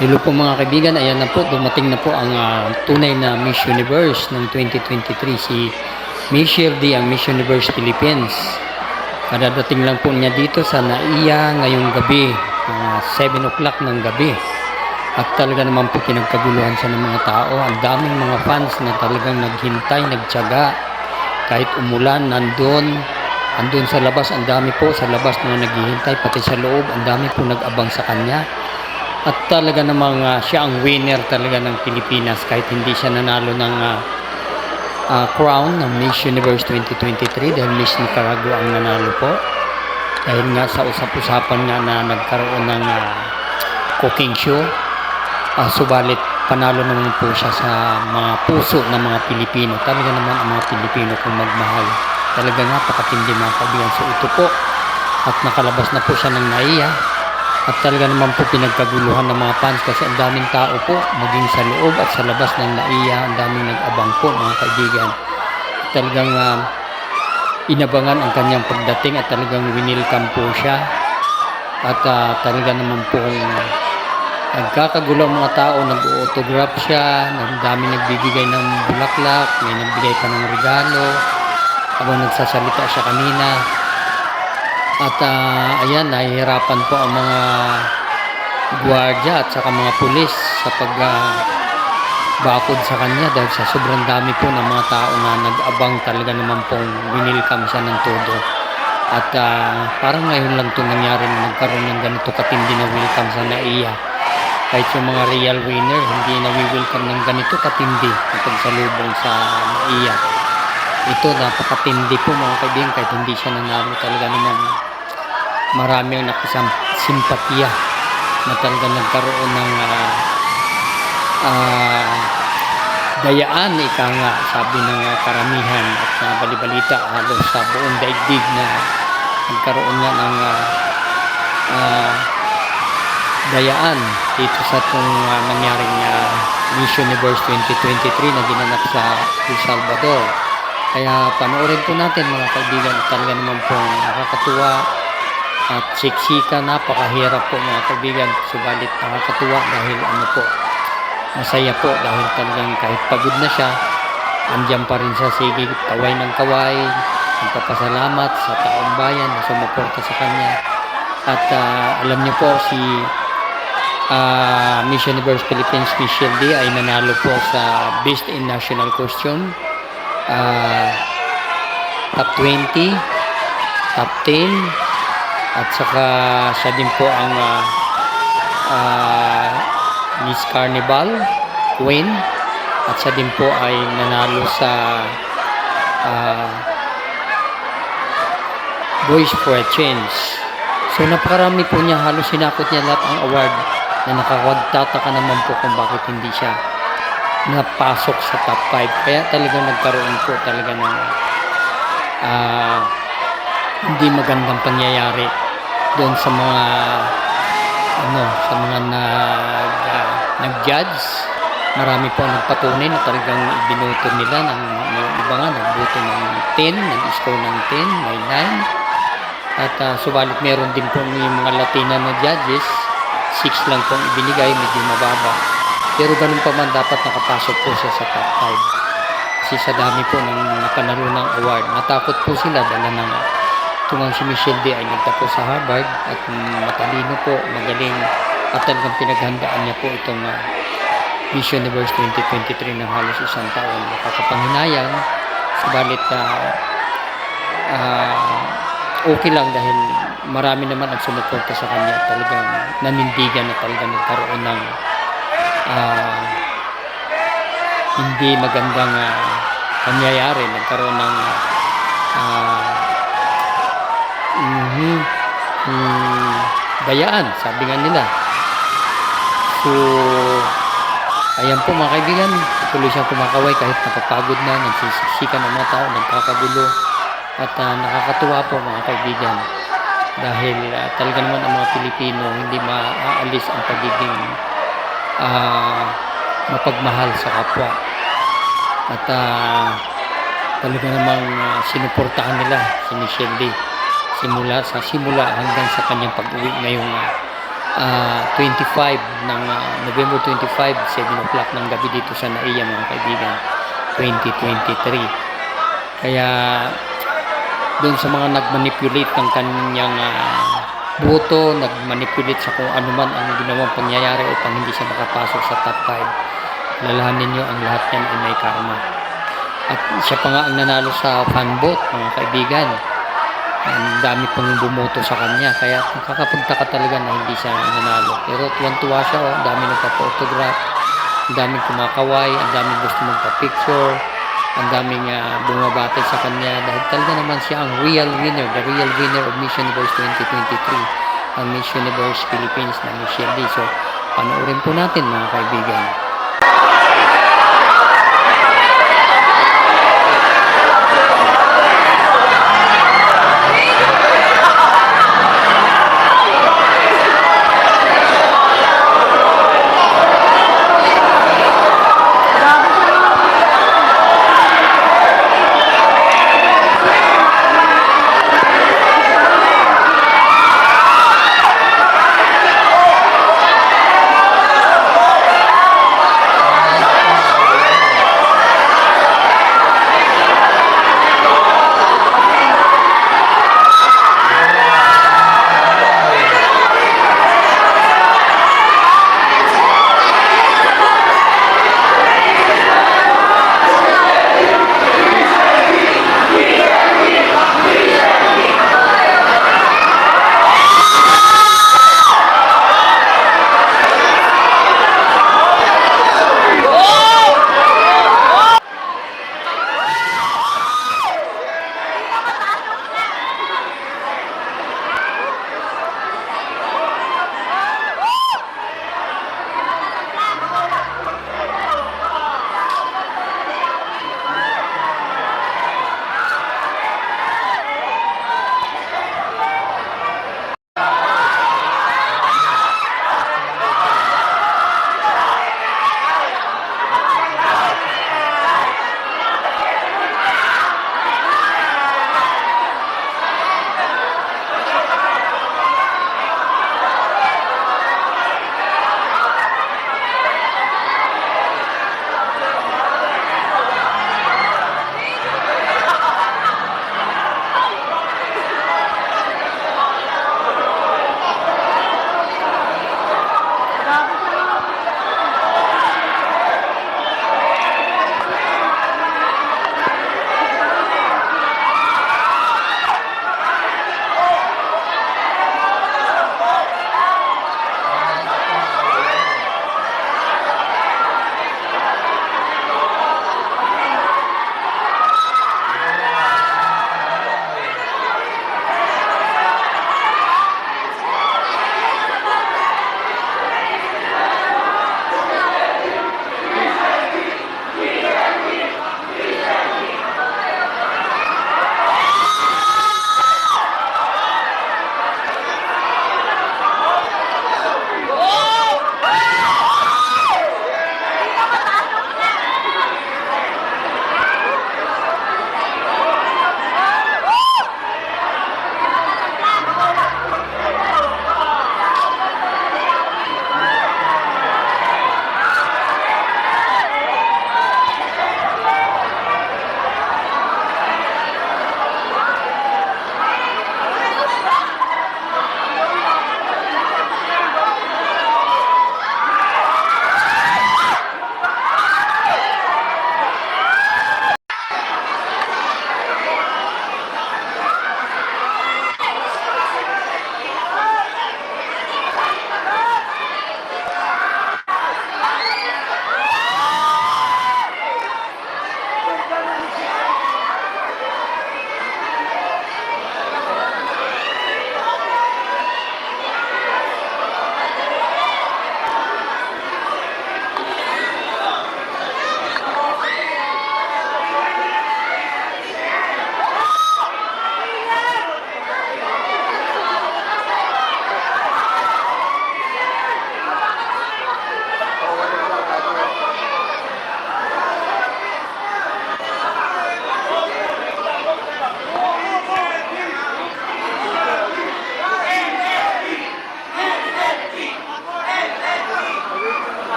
Hello po mga kaibigan, ayan na po, dumating na po ang tunay na Miss Universe ng 2023, si Michelle D, ang Miss Universe Philippines. Kadadating lang po niya dito sa NAIA ngayong gabi, 7 o'clock ng gabi. At talaga naman po pinagkaguluhan siya ng mga tao. Ang daming mga fans na talagang naghintay, nagtiyaga. Kahit umulan, andun sa labas, ang dami po sa labas na naghihintay, pati sa loob, ang dami po nag-abang sa kanya. At talaga namang siya ang winner talaga ng Pilipinas kahit hindi siya nanalo ng crown ng Miss Universe 2023 dahil Miss Nicaragua ang nanalo po. Dahil nga sa usap-usapan nga na nagkaroon ng cooking show. Subalit panalo naman po siya sa mga puso ng mga Pilipino. Talaga naman ang mga Pilipino kung magmahal. Talaga nga pakatindi mga kaibigan. So ito po at nakalabas na po siya ng NAIA. At talaga naman po pinagkaguluhan ng mga fans kasi ang daming tao po maging sa loob at sa labas ng NAIA, ang daming nag-abang po mga kaibigan. Talagang inabangan ang kanyang pagdating at talagang winilcome po siya. At talaga naman po nagkakagulo ang mga tao, nag-autograph siya, ang daming nagbibigay ng bulaklak, may nagbigay pa ng regalo habang nagsasalita siya kanina. At ayan, nahihirapan po ang mga gwardiya at saka mga pulis sa pagbakod sa kanya dahil sa sobrang dami po ng mga tao na nag-abang. Talaga naman pong winilcome siya ng todo. At parang ngayon lang ito nangyari na nagkaroon ng ganito katindi na welcome sa NAIA. Kahit yung mga real winner, hindi na-welcome ng ganito katindi ang pagsalubong sa NAIA. Ito napakatindi po mga kaibigan kahit hindi siya nanalo. Talaga naman marami ang nakisimpatiya na talaga nagkaroon ng dayaan, ika nga sabi ng karamihan at balibalita halos sa buong daigdig na nagkaroon nga ng dayaan dito sa itong nangyaring Miss Universe 2023 na ginanap sa El Salvador. Kaya panoorin po natin mga kaibigan at talaga naman po nakakatuwa at siksika, napakahirap po mga kaibigan, subalit nakakatuwa dahil masaya po dahil talagang kahit pagod na siya, andyan pa rin siya, sige, kaway ng kaway, nagpapasalamat sa taong bayan na sumuporta sa kanya. At alam niyo po si Miss Universe Philippines Michelle D ay nanalo po sa Best in National Costume, top 20, top 10, at saka siya din po ang Miss Carnival Queen at siya din po ay nanalo sa Voice for a Change. So napakarami po niya, halos sinakot niya lahat ang award na nakakagtataka naman po kung bakit hindi siya napasok sa top 5. Kaya talagang nagkaroon po talaga ng hindi magandang pangyayari doon sa mga nag-judge. Marami po ang nagpatunay na talagang ibinuto nila ng iba nga nagbuto ng 10, nag-score ng 10, may 9. At subalit meron din po yung mga Latina na judges, 6 lang pong ibinigay, medyo mababa. Pero ganun pa man dapat nakapasok po siya sa top 5. Kasi sa dami po ng napanalo ng award, natakot po sila dala ng tungang si Michelle D ay nagtapos sa Harvard at matalino po, magaling at talagang pinaghandaan niya po itong Miss Universe 2023 ng halos isang taon. Nakakapanghinayang, subalit okay lang dahil marami naman ang sumuporta sa kanya. Talagang nanindigan na talagang nagkaroon ng hindi magandang pangyayari, nagkaroon ng dayaan, sabi nga nila. So ayan po mga kaibigan, tuloy siyang kumakaway kahit napapagod na, nagsisiksikan ng mga tao, nagkakagulo. At nakakatuwa po mga kaibigan dahil talaga naman ang mga Pilipino hindi maaalis ang pagiging mapagmahal sa kapwa. At talaga namang sinuportahan nila si Michelle D simula hanggang sa kanyang pag-uwi ngayong 25 ng November 25, 7 o'clock ng gabi dito sa NAIA mga kaibigan, 2023. Kaya doon sa mga nagmanipulate ng kanyang boto, nagmanipulate sa kung ano man ang ginawang pangyayari upang hindi siya makapasok sa top 5, lalahanin nyo ang lahat yan ay may karma. At siya pa nga ang nanalo sa fan vote mga kaibigan. Ang dami pang bumoto sa kanya, kaya nakakapagtaka talaga na hindi siya nanalo. Pero tuwan-tuwa siya, ang dami nagpa-photograph, ang daming kumakaway, ang daming gusto magpa-picture, ang daming bumabati sa kanya dahil talaga naman siya ang real winner, the real winner of Miss Universe 2023, ang Miss Universe Philippines na Michelle D. So, panoorin po natin mga kaibigan.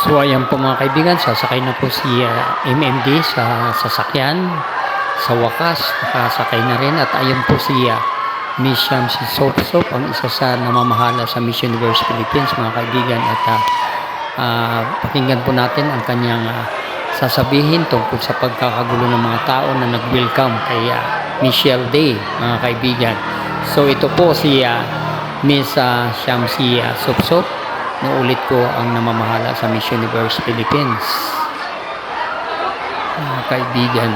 So ayan po mga kaibigan, sasakay na po si MMD sa sasakyan. Sa wakas, nakasakay na rin at ayan po si Miss Shamsi Sopsop, ang isa sa namamahala sa Miss Universe Philippines mga kaibigan. At pakinggan po natin ang kanyang sasabihin tungkol sa pagkakagulo ng mga tao na nag-welcome kay Michelle Day mga kaibigan. So ito po si Miss Shamsi Sopsop, na ulit ko ang namamahala sa Miss Universe Philippines mga kaibigan.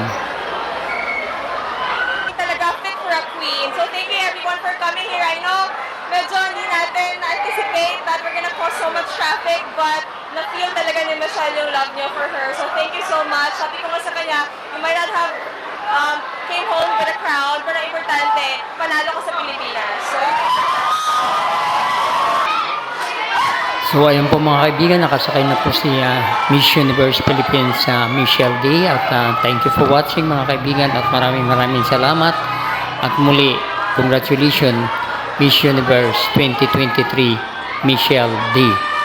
Talaga fit for a queen. So thank you everyone for coming here. I know medyo hindi natin na-anticipate that we're gonna cause so much traffic, but na-feel talaga ni Michelle yung love niyo for her. So thank you so much. Sabi ko nga sa kanya, you might not have came home with a crown, pero importante, panalo ko sa Pilipinas. So ayan po mga kaibigan, nakasakay na po si Miss Universe Philippines Michelle Day at thank you for watching mga kaibigan at maraming salamat at muli congratulations Miss Universe 2023 Michelle Day.